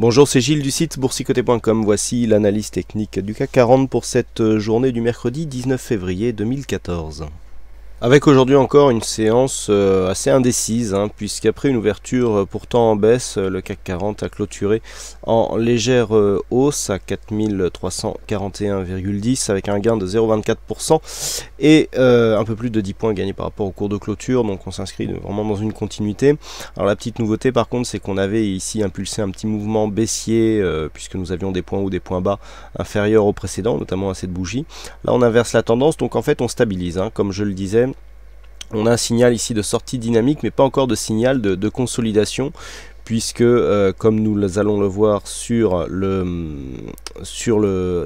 Bonjour, c'est Gilles du site boursicoté.com. Voici l'analyse technique du CAC 40 pour cette journée du mercredi 19 février 2014. Avec aujourd'hui encore une séance assez indécise, puisqu'après une ouverture pourtant en baisse, le CAC 40 a clôturé en légère hausse à 4341,10 avec un gain de 0,24% et un peu plus de 10 points gagnés par rapport au cours de clôture, donc on s'inscrit vraiment dans une continuité. Alors la petite nouveauté par contre, c'est qu'on avait ici impulsé un petit mouvement baissier puisque nous avions des points hauts, des points bas inférieurs au précédent, notamment à cette bougie. Là on inverse la tendance, donc en fait on stabilise, comme je le disais. On a un signal ici de sortie dynamique, mais pas encore de signal de consolidation, puisque comme nous allons le voir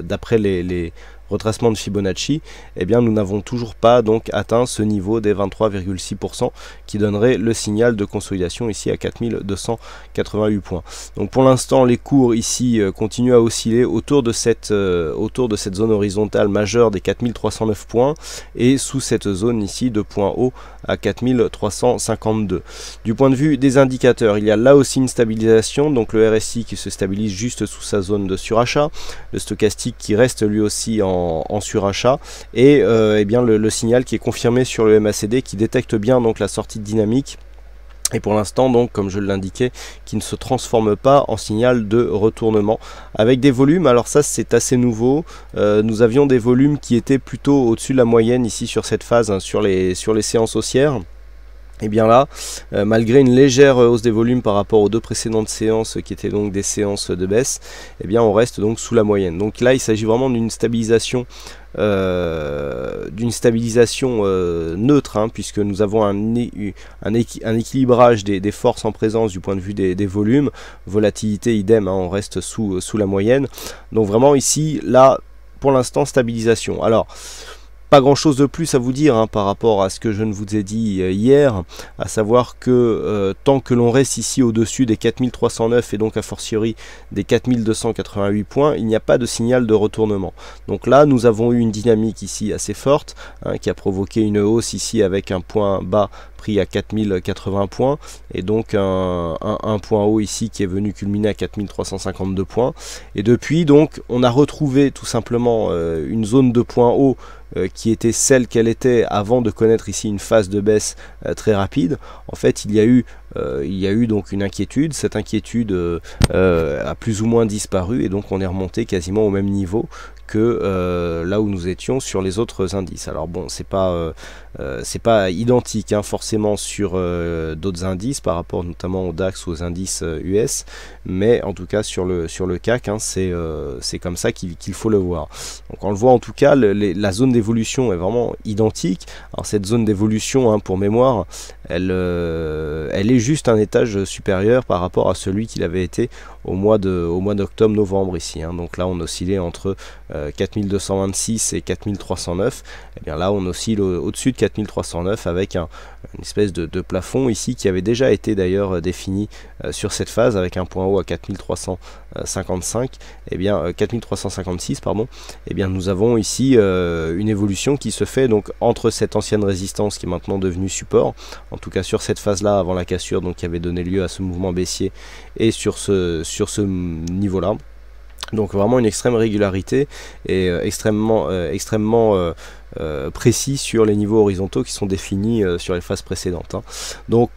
d'après les retracements de Fibonacci, eh bien nous n'avons toujours pas donc atteint ce niveau des 23,6% qui donnerait le signal de consolidation ici à 4288 points. Donc pour l'instant les cours ici continuent à osciller autour de cette zone horizontale majeure des 4309 points et sous cette zone ici de points hauts à 4352. Du point de vue des indicateurs, il y a là aussi une stabilisation, donc le RSI qui se stabilise juste sous sa zone de surachat, le stochastique qui reste lui aussi en surachat et eh bien le signal qui est confirmé sur le MACD qui détecte bien donc la sortie dynamique. Et pour l'instant, donc, comme je l'indiquais, qui ne se transforme pas en signal de retournement avec des volumes. Alors ça, c'est assez nouveau. Nous avions des volumes qui étaient plutôt au-dessus de la moyenne ici sur cette phase, sur les séances haussières. Et bien là, malgré une légère hausse des volumes par rapport aux deux précédentes séances qui étaient donc des séances de baisse, eh bien on reste donc sous la moyenne. Donc là, il s'agit vraiment d'une stabilisation neutre, puisque nous avons un équilibrage des forces en présence du point de vue des volumes, volatilité idem, on reste sous la moyenne. Donc vraiment ici, là, pour l'instant, stabilisation. Alors, pas grand chose de plus à vous dire par rapport à ce que je ne vous ai dit hier, à savoir que tant que l'on reste ici au-dessus des 4309 et donc a fortiori des 4288 points, il n'y a pas de signal de retournement. Donc là nous avons eu une dynamique ici assez forte qui a provoqué une hausse ici avec un point bas pris à 4080 points et donc un point haut ici qui est venu culminer à 4352 points, et depuis donc on a retrouvé tout simplement une zone de points hauts qui était celle qu'elle était avant de connaître ici une phase de baisse très rapide. En fait il y a eu donc une inquiétude, cette inquiétude a plus ou moins disparu et donc on est remonté quasiment au même niveau que là où nous étions sur les autres indices. Alors bon, c'est pas identique forcément sur d'autres indices par rapport notamment au DAX ou aux indices US, mais en tout cas sur le CAC, c'est comme ça qu'il faut le voir. Donc on le voit en tout cas, la zone d'évolution est vraiment identique. Alors cette zone d'évolution, pour mémoire, elle est juste un étage supérieur par rapport à celui qu'il avait été au mois d'octobre-novembre ici. Donc là on oscillait entre 4226 et 4309. Et bien là on oscille au-dessus de 4309 avec une espèce de plafond ici qui avait déjà été d'ailleurs défini sur cette phase avec un point haut à 4355, et bien 4356 pardon. Et bien nous avons ici une évolution qui se fait donc entre cette ancienne résistance qui est maintenant devenue support, en tout cas sur cette phase là avant la cassure donc qui avait donné lieu à ce mouvement baissier, et sur ce niveau là. Donc vraiment une extrême régularité et extrêmement précis sur les niveaux horizontaux qui sont définis sur les phases précédentes. Donc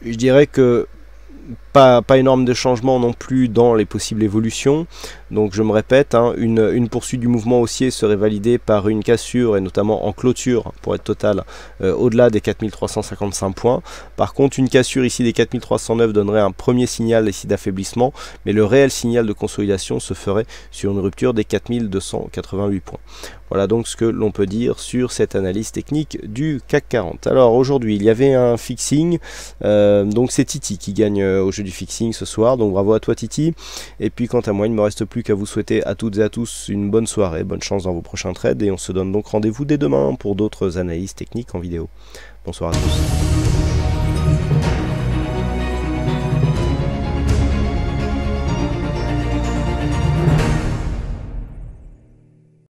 je dirais que pas énorme de changement non plus dans les possibles évolutions. Donc je me répète, une poursuite du mouvement haussier serait validée par une cassure et notamment en clôture pour être total au-delà des 4355 points. Par contre une cassure ici des 4309 donnerait un premier signal ici d'affaiblissement, mais le réel signal de consolidation se ferait sur une rupture des 4288 points. Voilà donc ce que l'on peut dire sur cette analyse technique du CAC 40. Alors aujourd'hui il y avait un fixing, donc c'est Titi qui gagne au jeu du fixing ce soir, donc bravo à toi Titi. Et puis quant à moi, il ne me reste plus qu'à vous souhaiter à toutes et à tous une bonne soirée, bonne chance dans vos prochains trades, et on se donne donc rendez-vous dès demain pour d'autres analyses techniques en vidéo. Bonsoir à tous.